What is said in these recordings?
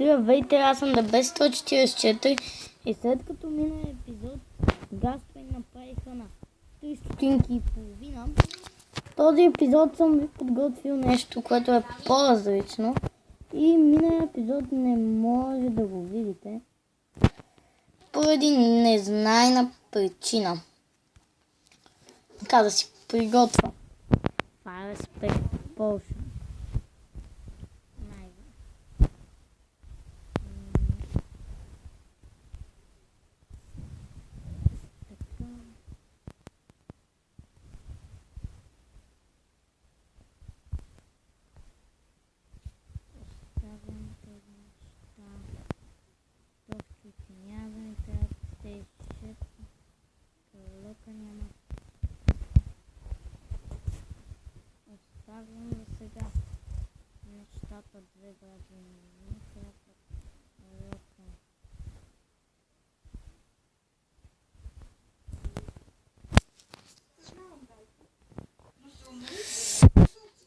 Здравейте, аз съм DB144 и след като мина епизод Гастрои направиха на 3 стотинки и половина, този епизод съм ви подготвил нещо, което е по-различно и миналия епизод не може да го видите поради незнайна причина. Така да си приготвя Fire Spec Potion. Оставям за сега нещата две градини.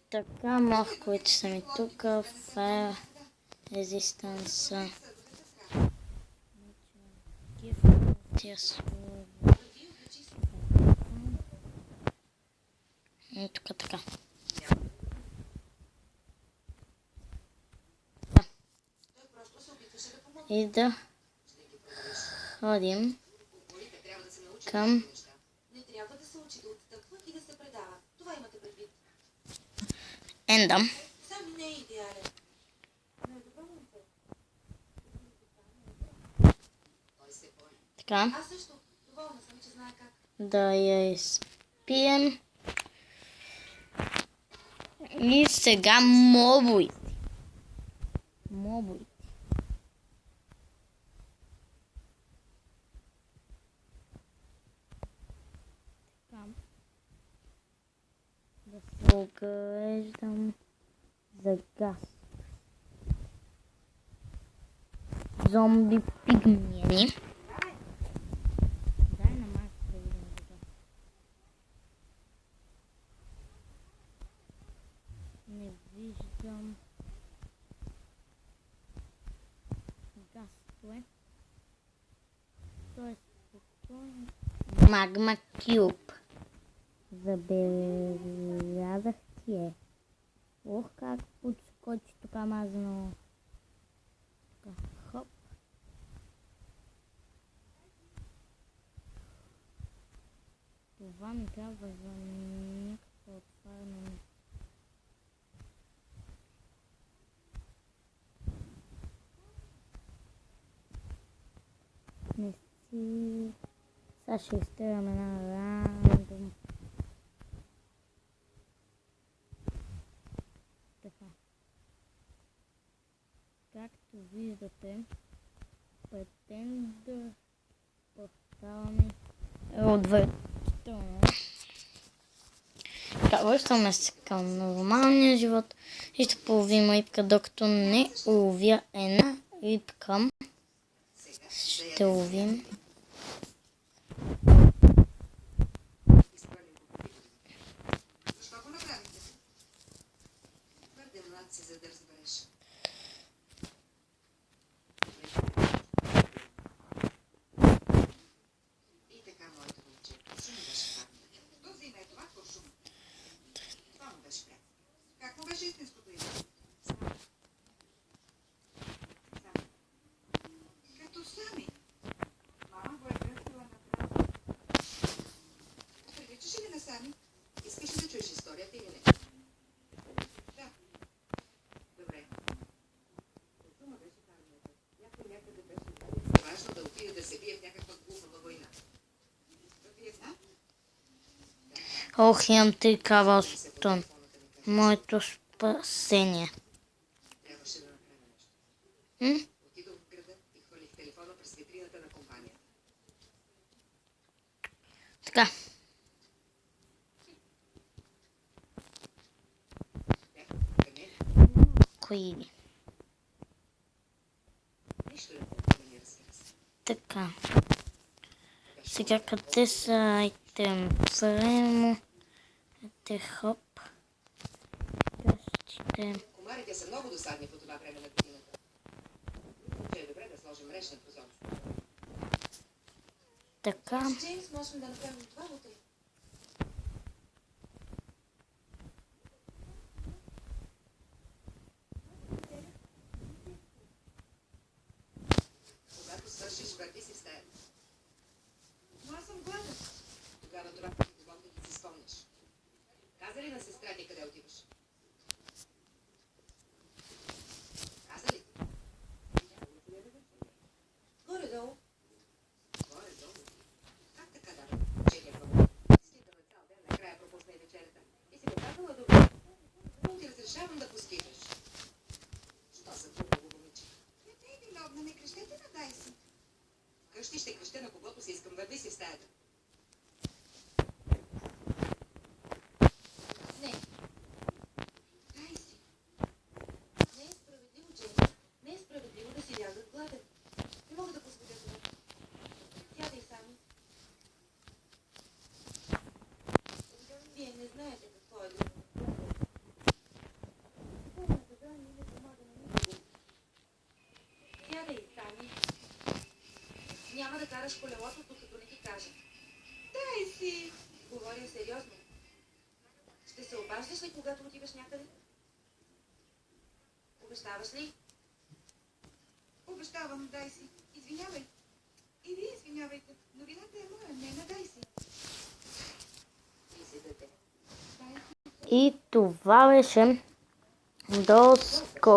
Така, махковете са ми тук. Fire Resistance. И тук така. И да ходим към Енда. Така. Да я изпием. И сега мобуйте. Да се оглеждам за газ. Зомби пигмени. Дай на Марк да видим за газ. Не виждам гастове. Той е спокойно. Магма Кюб. Забелязах ти. Ох, как подскочи тук мазано. Хоп. Това ми трябва за някакво отваряне. Не си... Сега ще изтървам една рандом. Така. Както виждате, Pretender портала ми е отвратително. Така, връщаме се към нормалния живот и ще половим рибка, докато не уловя една рибка. Ще ловим. Искаш ли да чуеш историята или не? Да. Добре. Дума беше в армията. Някъде беше важно да отиде да се бие в някаква глупава война. В Виетнам? Ох, имам 3 кавалстон. Моето спасение. Трябваше да направя нещо. Отидох в града и хвърлих телефона през витрината на компанията. Така. Кои? Така. Сега къде са айтем? Премо. Ете хоп. Къщите. Комарите са много досадни по това време на годината. ще е добре да сложим мреж на прозорцето. Така. Джеймс, можем да направим това утре. Когато свършиш, върви си в стаята. Но аз съм гладен. Тогава това помогне да си спомниш. Каза ли на сестра ти къде отиваш? Каза ли? Горе-долу. Горе-долу. Как така да? Че не пълно. Скитаме цял ден, накрая пропусна и вечерята. И си го казала добре. Но ти разрешавам да поскиташ. Що за хубаво момиче? Не те и виновна, не крещете на Дайси. Къщи ще креща на когото си искам. Върви си в стаята. Не. Дайси. Не е справедливо, Джеймс. Не е справедливо да си рязат гладен. Не мога да позволя това. Сядай сами. Вие не знаете какво е да има гладен. Такова наказание не помага на никого. Сядай сами. Няма да караш колелото, докато не ти кажа. Дайси! Говоря сериозно. Ще се обаждаш ли, когато отиваш някъде? Обещаваш ли? Обещавам, Дайси. Извинявай. И вие извинявайте, но вината е моя, не на Дайси. И си дете. И това беше до скоро.